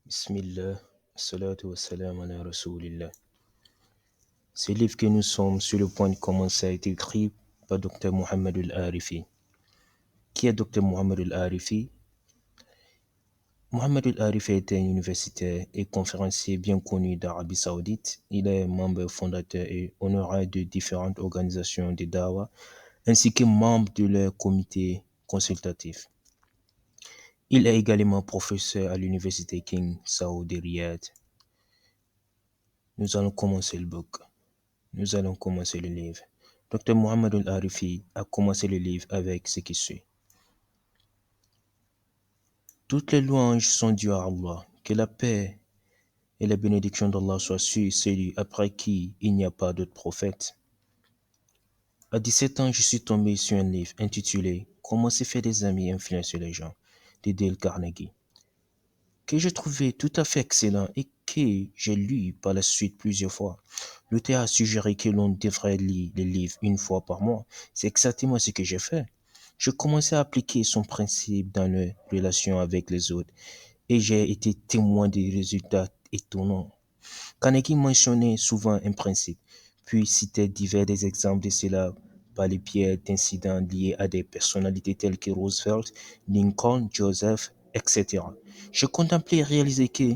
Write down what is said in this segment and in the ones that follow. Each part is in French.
Bismillah, salatu wassalam ala rasoulillah. Ce livre que nous sommes sur le point de commencer a été écrit par Dr Mohamed Al-Arifi. Qui est Dr Mohamed Al-Arifi? Mohamed Al-Arifi était un universitaire et conférencier bien connu d'Arabie Saoudite. Il est membre fondateur et honoraire de différentes organisations de Dawa, ainsi que membre de leur comité consultatif. Il est également professeur à l'université King Saoud de Riyad. Nous allons commencer le book. Nous allons commencer le livre. Dr Mohamed Al-Arifi a commencé le livre avec ce qui suit. Toutes les louanges sont dues à Allah. Que la paix et la bénédiction d'Allah soient sur celui après qui il n'y a pas d'autre prophète. À 17 ans, je suis tombé sur un livre intitulé Comment se faire des amis et influencer les gens de Dale Carnegie, que j'ai trouvé tout à fait excellent et que j'ai lu par la suite plusieurs fois. L'auteur a suggéré que l'on devrait lire les livres une fois par mois. C'est exactement ce que j'ai fait. Je commençais à appliquer son principe dans les relations avec les autres et j'ai été témoin des résultats étonnants. Carnegie mentionnait souvent un principe, puis citait divers des exemples de cela par les biais d'incidents liés à des personnalités telles que Roosevelt, Lincoln, Joseph, etc. Je contemplais et réalisais que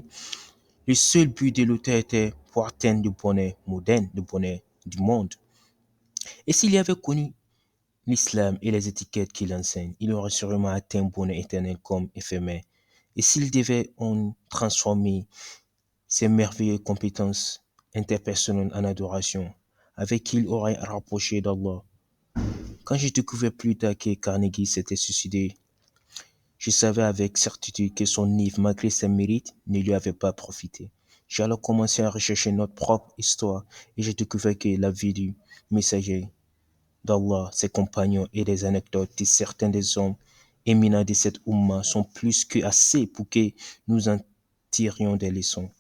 le seul but de l'auteur était pour atteindre le bonheur moderne, le bonheur du monde. Et s'il y avait connu l'islam et les étiquettes qu'il enseigne, il aurait sûrement atteint un bonheur éternel comme éphémère. Et s'il devait en transformer ses merveilleuses compétences interpersonnelles en adoration, avec qui il aurait rapproché d'Allah. Quand j'ai découvert plus tard que Carnegie s'était suicidé, je savais avec certitude que son livre, malgré ses mérites, ne lui avait pas profité. J'ai alors commencé à rechercher notre propre histoire et j'ai découvert que la vie du messager d'Allah, ses compagnons et les anecdotes de certains des hommes éminents de cette Ummah sont plus que assez pour que nous en tirions des leçons.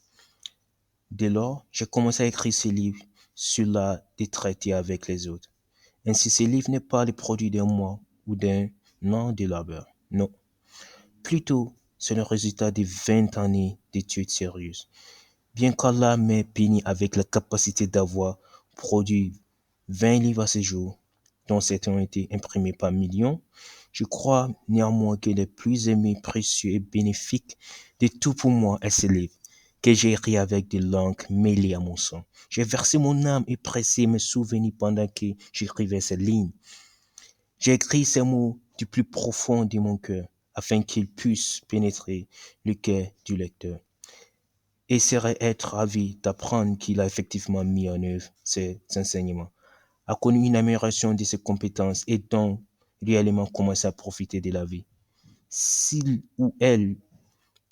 Dès lors, j'ai commencé à écrire ce livre sur l'art de traiter avec les autres. Ainsi, ce livre n'est pas le produit d'un mois ou d'un an de labeur. Non. Plutôt, c'est le résultat de 20 années d'études sérieuses. Bien qu'Allah m'ait béni avec la capacité d'avoir produit 20 livres à ce jour, dont certains ont été imprimés par millions, je crois néanmoins que les plus aimés, précieux et bénéfiques de tout pour moi est ce livre, que j'ai écrit avec des langues mêlées à mon sang. J'ai versé mon âme et pressé mes souvenirs pendant que j'écrivais ces lignes. J'ai écrit ces mots du plus profond de mon cœur, afin qu'ils puissent pénétrer le cœur du lecteur. Et serait être ravi d'apprendre qu'il a effectivement mis en œuvre ces enseignements, a connu une amélioration de ses compétences et donc réellement commencé à profiter de la vie. S'il ou elle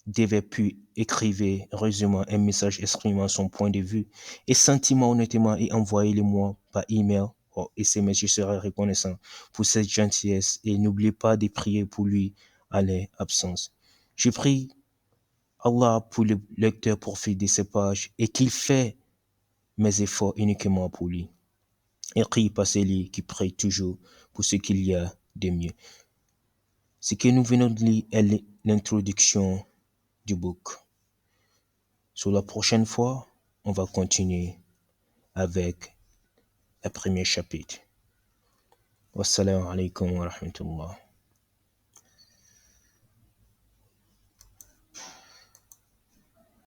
devait pu écrire heureusement un message exprimant son point de vue et sentiment honnêtement et envoyez-le-moi par email ou SMS, je serai reconnaissant pour cette gentillesse et n'oubliez pas de prier pour lui à l'absence. Je prie Allah pour le lecteur profite de ces pages et qu'il fait mes efforts uniquement pour lui. Écrit par celui qui prie toujours pour ce qu'il y a de mieux. Ce que nous venons de lire est l'introduction du book. Sur la prochaine fois, on va continuer avec le premier chapitre. Wassalamu alaikum wa rahmatullah.